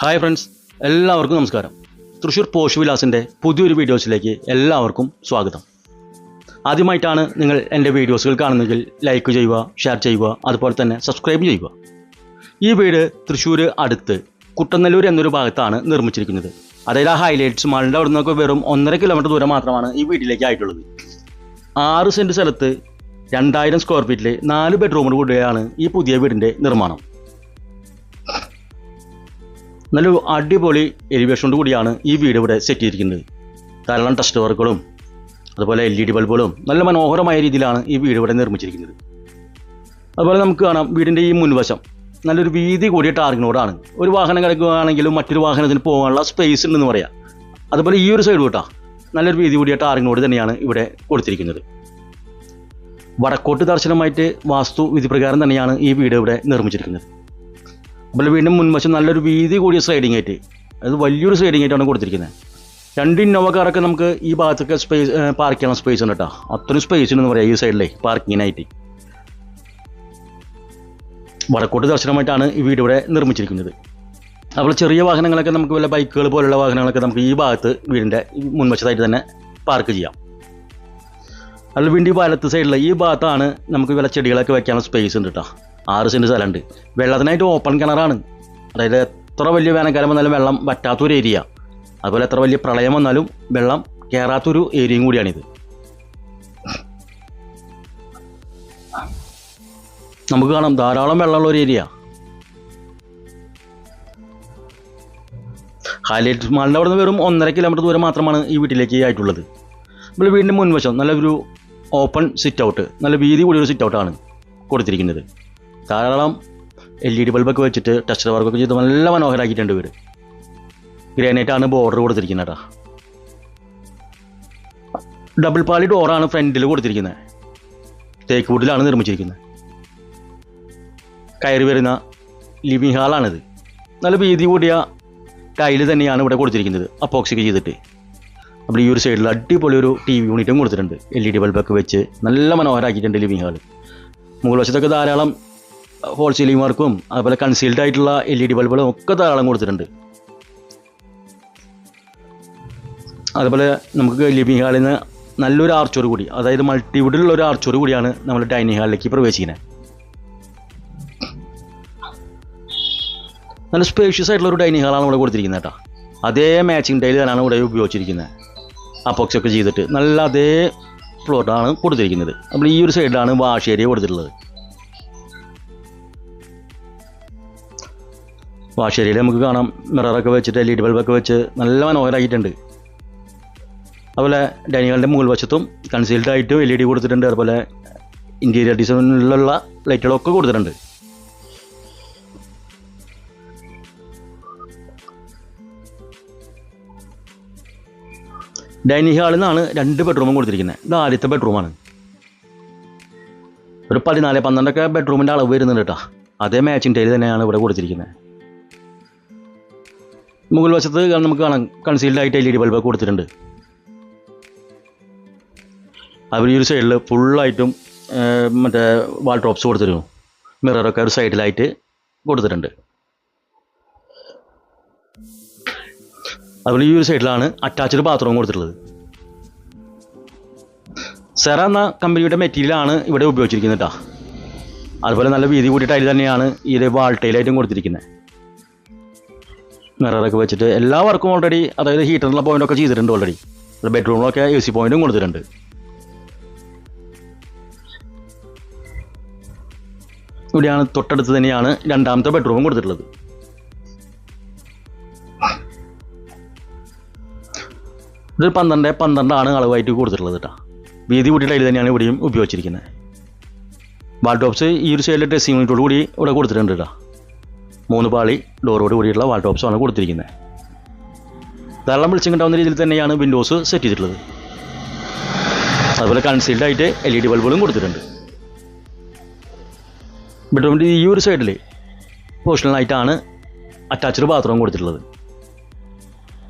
Hi friends, എല്ലാവർക്കും നമസ്കാരം. Thrissur posh വിലാസിൻ്റെ പുതിയൊരു വീഡിയോസിലേക്ക് എല്ലാവർക്കും സ്വാഗതം. ആദ്യമായിട്ടാണ് നിങ്ങൾ എൻ്റെ വീഡിയോസുകൾ കാണുന്നതെങ്കിൽ ലൈക്ക് ചെയ്യുക, ഷെയർ ചെയ്യുക, അതുപോലെ തന്നെ സബ്സ്ക്രൈബ് ചെയ്യുക. ഈ വീട് തൃശ്ശൂർ അടുത്ത് കുട്ടനല്ലൂർ എന്നൊരു ഭാഗത്താണ് നിർമ്മിച്ചിരിക്കുന്നത്. അതായത് ആ ഹൈലൈറ്റ്സ് മാളിൻ്റെ അവിടെ നിന്നൊക്കെ വെറും 1.5 കിലോമീറ്റർ ദൂരം മാത്രമാണ് ഈ വീട്ടിലേക്ക് ആയിട്ടുള്ളത്. 6 സെൻറ്റ് സ്ഥലത്ത് 2000 സ്ക്വയർ ഫീറ്റിൽ 4 ബെഡ്റൂമോട് കൂടിയാണ് ഈ പുതിയ വീടിൻ്റെ നിർമ്മാണം. നല്ലൊരു അടിപൊളി എലിവേഷനോട് കൂടിയാണ് ഈ വീട് ഇവിടെ സെറ്റ് ചെയ്തിരിക്കുന്നത്. ധാരാളം ടെസ്റ്റ് വർക്കുകളും അതുപോലെ LED ബൾബുകളും നല്ല മനോഹരമായ രീതിയിലാണ് ഈ വീട് ഇവിടെ നിർമ്മിച്ചിരിക്കുന്നത്. അതുപോലെ നമുക്ക് കാണാം വീടിൻ്റെ ഈ മുൻവശം നല്ലൊരു വീതി കൂടിയ ടാറിങ്ങിനോടാണ്. ഒരു വാഹനം കിടക്കുകയാണെങ്കിലും മറ്റൊരു വാഹനത്തിന് പോകാനുള്ള സ്പേസ് ഉണ്ടെന്ന് പറയാം. അതുപോലെ ഈ ഒരു സൈഡ് കൂട്ടാ നല്ലൊരു വീതി കൂടിയ ടാറിങ്ങിനോട് തന്നെയാണ് ഇവിടെ കൊടുത്തിരിക്കുന്നത്. വടക്കോട്ട് ദർശനമായിട്ട് വാസ്തു വിധി പ്രകാരം തന്നെയാണ് ഈ വീട് ഇവിടെ നിർമ്മിച്ചിരിക്കുന്നത്. അതുപോലെ വീണ്ടും മുൻവശം നല്ലൊരു വീതി കൂടിയ സ്ലൈഡിംഗ് ആയിട്ട്, അത് വലിയൊരു സ്ലൈഡിംഗ് ആയിട്ടാണ് കൊടുത്തിരിക്കുന്നത്. 2 ഇന്നോവ കാറൊക്കെ നമുക്ക് ഈ ഭാഗത്തൊക്കെ പാർക്ക് ചെയ്യാൻ സ്പേസ് ഉണ്ട് കേട്ടോ. അത്രയും സ്പേസ് ഉണ്ടെന്ന് പറയാം ഈ സൈഡിലെ പാർക്കിങ്ങിനായിട്ട്. വടക്കോട്ട് ദർശനമായിട്ടാണ് ഈ വീട് ഇവിടെ നിർമ്മിച്ചിരിക്കുന്നത്. അതുപോലെ ചെറിയ വാഹനങ്ങളൊക്കെ നമുക്ക് വല്ല ബൈക്കുകൾ പോലുള്ള വാഹനങ്ങളൊക്കെ നമുക്ക് ഈ ഭാഗത്ത് വീടിൻ്റെ മുൻവശത്തായിട്ട് തന്നെ പാർക്ക് ചെയ്യാം. അതുപോലെ വീണ്ടും ഈ വലത്ത് സൈഡിലെ ഈ ഭാഗത്താണ് നമുക്ക് വല്ല ചെടികളൊക്കെ വയ്ക്കാനുള്ള സ്പേസ് ഉണ്ട് കേട്ടോ. 6 സെൻറ്റ് സ്ഥലമുണ്ട്. വെള്ളത്തിനായിട്ട് ഓപ്പൺ കിണറാണ്. അതായത് എത്ര വലിയ വേനൽക്കാലം വന്നാലും വെള്ളം വറ്റാത്തൊരു ഏരിയ, അതുപോലെ എത്ര വലിയ പ്രളയം വന്നാലും വെള്ളം കയറാത്തൊരു ഏരിയയും കൂടിയാണിത്. നമുക്ക് കാണാം ധാരാളം വെള്ളമുള്ള ഒരു ഏരിയ. ഹൈലൈറ്റ് മാളിൻ്റെ അവിടെ നിന്ന് വെറും 1.5 കിലോമീറ്റർ ദൂരം മാത്രമാണ് ഈ വീട്ടിലേക്ക് ആയിട്ടുള്ളത്. നമ്മൾ വീടിൻ്റെ മുൻവശം നല്ലൊരു ഓപ്പൺ സിറ്റ് ഔട്ട്, നല്ല വീതി കൂടിയൊരു സിറ്റ് ഔട്ടാണ് കൊടുത്തിരിക്കുന്നത്. ധാരാളം LED ബൾബൊക്കെ വെച്ചിട്ട് ടെക്സ്ചർ വർക്കൊക്കെ ചെയ്ത് നല്ല മനോഹരമാക്കിയിട്ടുണ്ട് വീട്. ഗ്രാനൈറ്റാണ് ബോർഡർ കൊടുത്തിരിക്കുന്നത് കേട്ടോ. ഡബിൾ പാളി ഡോറാണ് ഫ്രണ്ടിൽ കൊടുത്തിരിക്കുന്നത്. തേക്ക് വുഡിലാണ് നിർമ്മിച്ചിരിക്കുന്നത്. കയറി വരുന്ന ലിവിങ് ഹാളാണിത്. നല്ല വീതി കൂടിയ ടൈല് തന്നെയാണ് ഇവിടെ കൊടുത്തിരിക്കുന്നത്, അപ്പോക്സിക്ക് ചെയ്തിട്ട്. അപ്പോൾ ഈ ഒരു സൈഡിൽ അടിപൊളി ഒരു TV യൂണിറ്റും കൊടുത്തിട്ടുണ്ട്. LED ബൾബൊക്കെ വെച്ച് നല്ല മനോഹരമാക്കിയിട്ടുണ്ട് ലിവിങ് ഹാൾ. മുകൾ വശത്തൊക്കെ ധാരാളം ഫോൾ സീലിംഗ് വർക്കും അതുപോലെ കൺസീൽഡ് ആയിട്ടുള്ള LED ബൾബുകളും ഒക്കെ ധാരാളം കൊടുത്തിട്ടുണ്ട്. അതുപോലെ നമുക്ക് ലിവിങ് ഹാളിൽ നിന്ന് നല്ലൊരു ആർച്ചോട് കൂടി, അതായത് മൾട്ടിവുഡിലുള്ള ഒരു ആർച്ചോട് കൂടിയാണ് നമ്മൾ ഡൈനിങ് ഹാളിലേക്ക് പ്രവേശിക്കുന്നത്. നല്ല സ്പേഷ്യസ് ആയിട്ടുള്ള ഒരു ഡൈനിങ് ഹാളാണ് ഇവിടെ കൊടുത്തിരിക്കുന്നത് കേട്ടോ. അതേ മാച്ചിങ് ടൈൽ തന്നെയാണ് ഇവിടെ ഉപയോഗിച്ചിരിക്കുന്നത്. അപ്പോക്സി ഒക്കെ ചെയ്തിട്ട് നല്ല അതേ ഫ്ലോറാണ് കൊടുത്തിരിക്കുന്നത്. അപ്പോൾ ഈ ഒരു സൈഡിലാണ് വാഷ് ഏരിയ കൊടുത്തിട്ടുള്ളത്. വാഷ് ഏരിയയിൽ നമുക്ക് കാണാം മിററൊക്കെ വെച്ചിട്ട് LED ബൾബൊക്കെ വെച്ച് നല്ല മനോഹരമാക്കിയിട്ടുണ്ട്. അതുപോലെ ഡൈനിങ് ഹാളിൻ്റെ മുകൾ വശത്തും കൺസീൽഡ് ആയിട്ടും LED കൊടുത്തിട്ടുണ്ട്. അതുപോലെ ഇൻറ്റീരിയർ ഡിസൈനിലുള്ള ലൈറ്റുകളൊക്കെ കൊടുത്തിട്ടുണ്ട്. ഡൈനിങ് ഹാളിൽ നിന്നാണ് 2 ബെഡ്റൂമും കൊടുത്തിരിക്കുന്നത്. ഇത് ആദ്യത്തെ ബെഡ്റൂമാണ്. ഒരു 14-12 ബെഡ്റൂമിൻ്റെ അളവ് വരുന്നുണ്ട് കേട്ടോ. അതേ മാച്ചിങ് ടൈൽ തന്നെയാണ് ഇവിടെ കൊടുത്തിരിക്കുന്നത്. മുകൾ വശത്ത് നമുക്ക് കാണാം കൺസീൽഡ് ആയിട്ട് LED ബൾബൊക്കെ കൊടുത്തിട്ടുണ്ട്. അവർ ഈ ഒരു സൈഡിൽ ഫുള്ളായിട്ടും മറ്റേ വാൾ ഡ്രോപ്സ് കൊടുത്തിരുന്നു. മിററൊക്കെ ഒരു സൈഡിലായിട്ട് കൊടുത്തിട്ടുണ്ട്. അതുപോലെ ഈ ഒരു സൈഡിലാണ് അറ്റാച്ച്ഡ് ബാത്റൂം കൊടുത്തിട്ടുള്ളത്. സെറ എന്ന കമ്പനിയുടെ മെറ്റീരിയലാണ് ഇവിടെ ഉപയോഗിച്ചിരിക്കുന്നത് കേട്ടോ. അതുപോലെ നല്ല വീതി കൂടിയ ടൈൽ തന്നെയാണ് ഈ വാൾ ടൈലായിട്ടും കൊടുത്തിരിക്കുന്നത്. മിററൊക്കെ വെച്ചിട്ട് എല്ലാ വർക്കും ഓൾറെഡി, അതായത് ഹീറ്ററിനുള്ള പോയിൻ്റൊക്കെ ചെയ്തിട്ടുണ്ട് ഓൾറെഡി. ബെഡ്റൂമിലൊക്കെ AC പോയിൻറ്റും കൊടുത്തിട്ടുണ്ട്. ഇവിടെയാണ് തൊട്ടടുത്ത് തന്നെയാണ് 2ാമത്തെ ബെഡ്റൂമും കൊടുത്തിട്ടുള്ളത്. ഇത് 12 അളവായിട്ട് കൊടുത്തിട്ടുള്ളത് കേട്ടോ. വീതി കൂടിയ ടൈൽ തന്നെയാണ് ഇവിടെയും ഉപയോഗിച്ചിരിക്കുന്നത്. വാൾടോപ്സ് ഈ ഒരു സൈഡിൽ ഡ്രസ്സിംഗ് യൂണിറ്റോട് കൂടി ഇവിടെ കൊടുത്തിട്ടുണ്ട് കേട്ടോ. 3 പാളി ഡോറോട് കൂടിയിട്ടുള്ള വാൾടോപ്സാണ് കൊടുത്തിരിക്കുന്നത്. ധാരാളം വെളിച്ചം കിട്ടാവുന്ന രീതിയിൽ തന്നെയാണ് വിൻഡോസ് സെറ്റ് ചെയ്തിട്ടുള്ളത്. അതുപോലെ കൺസീൽഡ് ആയിട്ട് LED ബൾബുകളും കൊടുത്തിട്ടുണ്ട്. ബെഡ്റൂമിൻ്റെ ഈ ഒരു സൈഡിൽ പോർഷനിലായിട്ടാണ് അറ്റാച്ച്ഡ് ബാത്റൂം കൊടുത്തിട്ടുള്ളത്.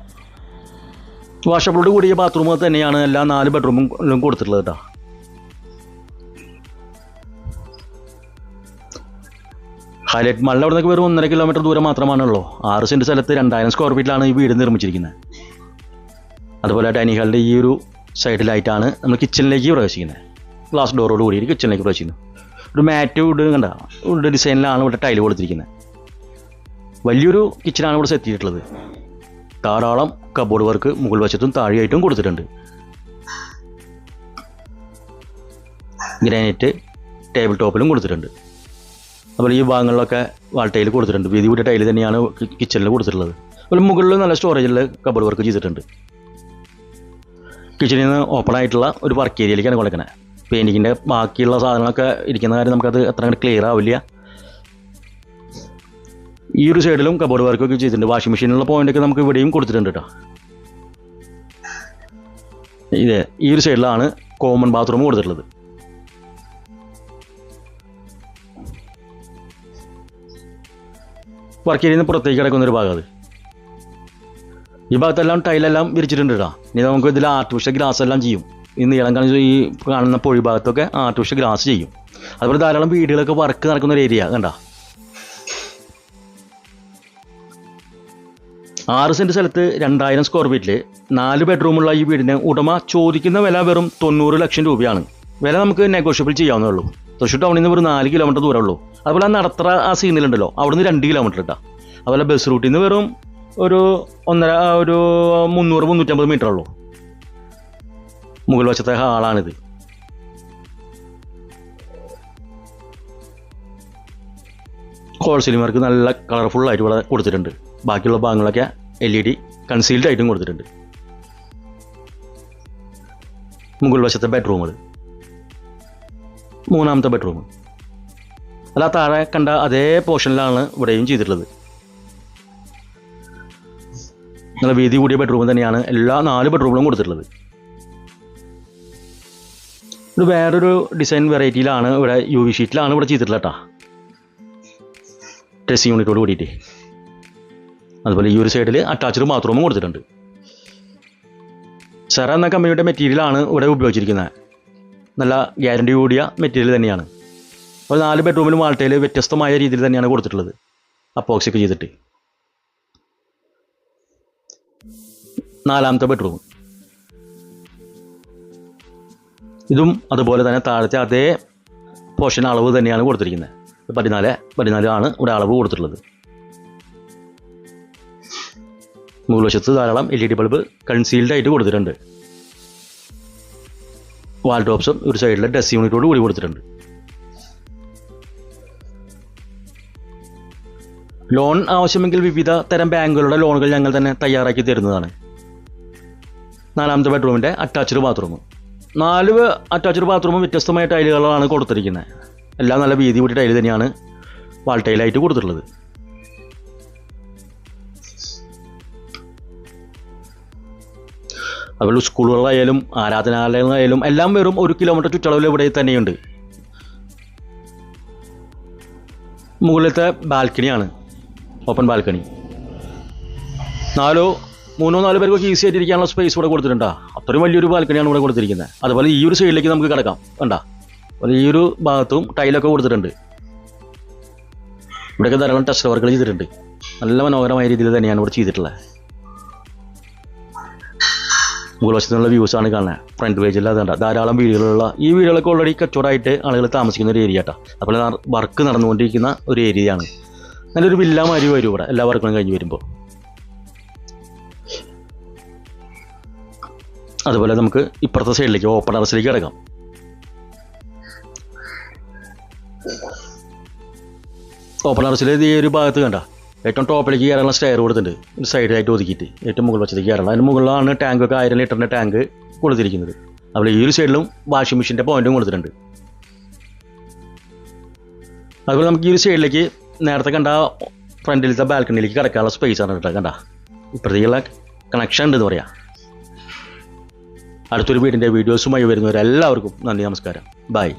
വാഷബിളോട് കൂടിയ ബാത്റൂം തന്നെയാണ് എല്ലാ 4 ബെഡ്റൂമും കൊടുത്തിട്ടുള്ളത് കേട്ടോ. ഹൈലൈറ്റ് മാളിൽ അവിടെ നിന്നൊക്കെ വെറും 1.5 കിലോമീറ്റർ ദൂരം മാത്രമാണുള്ളൂ. 6 സെൻറ്റ് സ്ഥലത്ത് 2000 സ്ക്വയർ ഫീറ്റിലാണ് ഈ വീട് നിർമ്മിച്ചിരിക്കുന്നത്. അതുപോലെ ഡൈനിങ് ഹാളിൻ്റെ ഈ ഒരു സൈഡിലായിട്ടാണ് നമ്മൾ കിച്ചണിലേക്ക് പ്രവേശിക്കുന്നത്. ഗ്ലാസ് ഡോറോട് കൂടി കിച്ചണിലേക്ക് പ്രവേശിക്കുന്നു. ഒരു മാറ്റ് വുഡ് കണ്ട വുഡ് ഡിസൈനിലാണ് ഇവിടെ ടൈല് കൊടുത്തിരിക്കുന്നത്. വലിയൊരു കിച്ചണാണ് ഇവിടെ സെറ്റ് ചെയ്തിട്ടുള്ളത്. ധാരാളം കബോർഡ് വർക്ക് മുകൾ വശത്തും താഴെയായിട്ടും കൊടുത്തിട്ടുണ്ട്. ഗ്രാനൈറ്റ് ടേബിൾ ടോപ്പിലും കൊടുത്തിട്ടുണ്ട്. അതുപോലെ ഈ ഭാഗങ്ങളിലൊക്കെ വാൾ ടൈൽ കൊടുത്തിട്ടുണ്ട്. വീതി കൂടിയ ടൈൽ തന്നെയാണ് കിച്ചണിൽ കൊടുത്തിട്ടുള്ളത്. അതുപോലെ മുകളിൽ നല്ല സ്റ്റോറേജിൽ കബോർഡ് വർക്ക് ചെയ്തിട്ടുണ്ട്. കിച്ചണിൽ നിന്ന് ഓപ്പൺ ആയിട്ടുള്ള ഒരു വർക്ക് ഏരിയയിലേക്കാണ് കൊടുക്കുന്നത്. പെയിൻറ്റിങ്ങിൻ്റെ ബാക്കിയുള്ള സാധനങ്ങളൊക്കെ ഇരിക്കുന്ന കാര്യം നമുക്കത് അത്ര അങ്ങോട്ട് ക്ലിയർ ആവില്ല. ഈ ഒരു സൈഡിലും കബോർഡ് വർക്കൊക്കെ ചെയ്തിട്ടുണ്ട്. വാഷിംഗ് മെഷീനുള്ള പോയിൻ്റൊക്കെ നമുക്ക് ഇവിടെയും കൊടുത്തിട്ടുണ്ട് കേട്ടോ. ഈ ഒരു സൈഡിലാണ് കോമൺ ബാത്റൂം കൊടുത്തിട്ടുള്ളത്. വർക്ക് ഏരിയയിൽ നിന്ന് പുറത്തേക്ക് കിടക്കുന്നൊരു ഭാഗം അത്. ഈ ഭാഗത്തെല്ലാം ടൈലെല്ലാം വിരിച്ചിട്ടുണ്ട് കേട്ടോ. ഇനി നമുക്ക് ഇതിൽ ആർട്ടിഫിഷ്യൽ ഗ്രാസ് എല്ലാം ചെയ്യും. ഈ നീളം ഈ കാണുന്ന പൊഴി ഭാഗത്തൊക്കെ ആർട്ടിഫിഷ്യൽ ഗ്രാസ് ചെയ്യും. അതുപോലെ ധാരാളം വീടുകളൊക്കെ വർക്ക് നടക്കുന്ന ഒരു ഏരിയ കണ്ട. 6 സെൻറ്റ് സ്ഥലത്ത് 2000 സ്ക്വയർ ഫീറ്റിൽ 4 ബെഡ്റൂമുള്ള ഈ വീടിന് ഉടമ ചോദിക്കുന്ന വില വെറും 90 ലക്ഷം രൂപയാണ്. വില നമുക്ക് നെഗോഷ്യബിൾ ചെയ്യാവുന്നേ ഉള്ളൂ. തൃശ്ശൂർ ടൗണിൽ നിന്ന് ഒരു 4 കിലോമീറ്റർ ദൂരമുള്ളൂ. അതുപോലെ ആ നടത്തറ ആ സീനിലുണ്ടല്ലോ അവിടെ നിന്ന് 2 കിലോമീറ്റർ ഇട്ടാ. അതുപോലെ ബസ് റൂട്ടിൽ നിന്ന് വെറും ഒരു 300-350 മീറ്റർ ഉള്ളൂ. മുകൾ വശത്തെ ഹാളാണിത്. ഹോൾ സീലിംഗ് വർക്ക് നല്ല കളർഫുള്ളായിട്ട് ഇവിടെ കൊടുത്തിട്ടുണ്ട്. ബാക്കിയുള്ള ഭാഗങ്ങളൊക്കെ LED കൺസീൽഡ് ആയിട്ടും കൊടുത്തിട്ടുണ്ട്. മുകൾ വശത്തെ ബെഡ്റൂമുകൾ, 3ാമത്തെ ബെഡ്റൂം അല്ല താഴെ കണ്ട അതേ പോർഷനിലാണ് ഇവിടെയും ചെയ്തിട്ടുള്ളത്. നല്ല വീതി കൂടിയ ബെഡ്റൂം തന്നെയാണ് എല്ലാ 4 ബെഡ്റൂമിലും കൊടുത്തിട്ടുള്ളത്. ഇത് വേറൊരു ഡിസൈൻ വെറൈറ്റിയിലാണ് ഇവിടെ UV ഷീറ്റിലാണ് ഇവിടെ ചെയ്തിട്ടുള്ളത് കേട്ടോ. ഡ്രസ്സിംഗ് യൂണിറ്റോട് കൂടിയിട്ട്. അതുപോലെ ഈ ഒരു സൈഡിൽ അറ്റാച്ച്ഡ് ബാത്റൂമും കൊടുത്തിട്ടുണ്ട്. സെറ എന്ന കമ്പനിയുടെ മെറ്റീരിയലാണ് ഇവിടെ ഉപയോഗിച്ചിരിക്കുന്നത്. നല്ല ഗ്യാരണ്ടി കൂടിയ മെറ്റീരിയൽ തന്നെയാണ്. അപ്പോൾ 4 ബെഡ്റൂമിലും വാൾട്ടയിൽ വ്യത്യസ്തമായ രീതിയിൽ തന്നെയാണ് കൊടുത്തിട്ടുള്ളത്. അപ്പോക്സിയൊക്കെ ചെയ്തിട്ട്. 4ാമത്തെ ബെഡ്റൂം ഇതും അതുപോലെ തന്നെ താഴത്തെ അതേ പോർഷൻ അളവ് തന്നെയാണ് കൊടുത്തിരിക്കുന്നത്. 14 ആണ് ഇവിടെ അളവ് കൊടുത്തിട്ടുള്ളത്. മുകൾ വശത്ത് ധാരാളം LED ബൾബ് കൺസീൽഡ് ആയിട്ട് കൊടുത്തിട്ടുണ്ട്. വാൾ ടോപ്സും ഒരു സൈഡിലെ ഡ്രസ്സിംഗ് യൂണിറ്റോട് കൂടി കൊടുത്തിട്ടുണ്ട്. ലോൺ ആവശ്യമെങ്കിൽ വിവിധ തരം ബാങ്കുകളുടെ ലോണുകൾ ഞങ്ങൾ തന്നെ തയ്യാറാക്കി തരുന്നതാണ്. 4ാമത്തെ ബെഡ്റൂമിൻ്റെ അറ്റാച്ച്ഡ് ബാത്റൂം. 4 അറ്റാച്ച്ഡ് ബാത്റൂമും വ്യത്യസ്തമായ ടൈലുകളാണ് കൊടുത്തിരിക്കുന്നത്. എല്ലാം നല്ല വീതി കൂടി ടൈല് തന്നെയാണ് വാൾ ടൈലായിട്ട് കൊടുത്തിട്ടുള്ളത്. അതുപോലെ സ്കൂളുകളായാലും ആരാധനാലയങ്ങളായാലും എല്ലാം വെറും 1 കിലോമീറ്റർ ചുറ്റളവിൽ ഇവിടെ തന്നെയുണ്ട്. മുകളിലത്തെ ബാൽക്കണിയാണ്, ഓപ്പൺ ബാൽക്കണി. 3-4 പേർക്കൊക്കെ ഈസി ആയിട്ട് ഇരിക്കാനുള്ള സ്പേസ് ഇവിടെ കൊടുത്തിട്ടുണ്ടാ. അത്രയും വലിയൊരു ബാൽക്കണിയാണ് ഇവിടെ കൊടുത്തിരിക്കുന്നത്. അതുപോലെ ഈ ഒരു സൈഡിലേക്ക് നമുക്ക് കിടക്കാം കണ്ട. അതുപോലെ ഈ ഒരു ഭാഗത്തും ടൈലൊക്കെ കൊടുത്തിട്ടുണ്ട്. ഇവിടെയൊക്കെ ധാരാളം ടെസ്റ്റ് വർക്കുകൾ ചെയ്തിട്ടുണ്ട്. നല്ല മനോഹരമായ രീതിയിൽ തന്നെയാണ് ഇവിടെ ചെയ്തിട്ടുള്ളത്. മുകൾ വശത്തുനിന്നുള്ള വ്യൂസാണ് കാണുന്നത്. ഫ്രണ്ട് പേജിൽ അതുകൊണ്ട് ധാരാളം വീടുകളുള്ള ഈ വീടുകളൊക്കെ ഓൾറെഡി കച്ചവടമായിട്ട് ആളുകൾ താമസിക്കുന്ന ഒരു ഏരിയ കേട്ടോ. അതുപോലെ വർക്ക് നടന്നുകൊണ്ടിരിക്കുന്ന ഒരു ഏരിയയാണ്. നല്ലൊരു വില്ല മാതിരി വരും ഇവിടെ എല്ലാ വർക്കും കഴിഞ്ഞ് വരുമ്പോൾ. അതുപോലെ നമുക്ക് ഇപ്പുറത്തെ സൈഡിലേക്ക് ഓപ്പൺ ടെറസിലേക്ക് കിടക്കാം. ഓപ്പൺ ടെറസിൽ ഈ ഒരു ഭാഗത്ത് കണ്ട ഏറ്റവും ടോപ്പിലേക്ക് കയറാനുള്ള സ്റ്റെയർ കൊടുത്തിട്ടുണ്ട്. ഒരു സൈഡിലായിട്ട് ഒതുക്കിയിട്ട് ഏറ്റവും മുകൾ വശത്തേക്ക് കയറണം. അതിന് മുകളിലാണ് ടാങ്കൊക്കെ 1000 ലിറ്ററിൻ്റെ ടാങ്ക് കൊടുത്തിരിക്കുന്നത്. അതുപോലെ ഈ ഒരു സൈഡിലും വാഷിംഗ് മെഷീൻ്റെ പോയിന്റും കൊടുത്തിട്ടുണ്ട്. അതുപോലെ നമുക്ക് ഈ ഒരു സൈഡിലേക്ക് നേരത്തെ കണ്ട ഫ്രണ്ടിലത്തെ ബാൽക്കണിയിലേക്ക് കിടക്കാനുള്ള സ്പേസാണ് കേട്ടോ. കണ്ട ഇപ്പോഴത്തേക്കുള്ള കണക്ഷൻ ഉണ്ടെന്ന് പറയാം. അടുത്തൊരു വീടിൻ്റെ വീഡിയോസുമായി വരുന്നവരെല്ലാവർക്കും നന്ദി, നമസ്കാരം, ബൈ.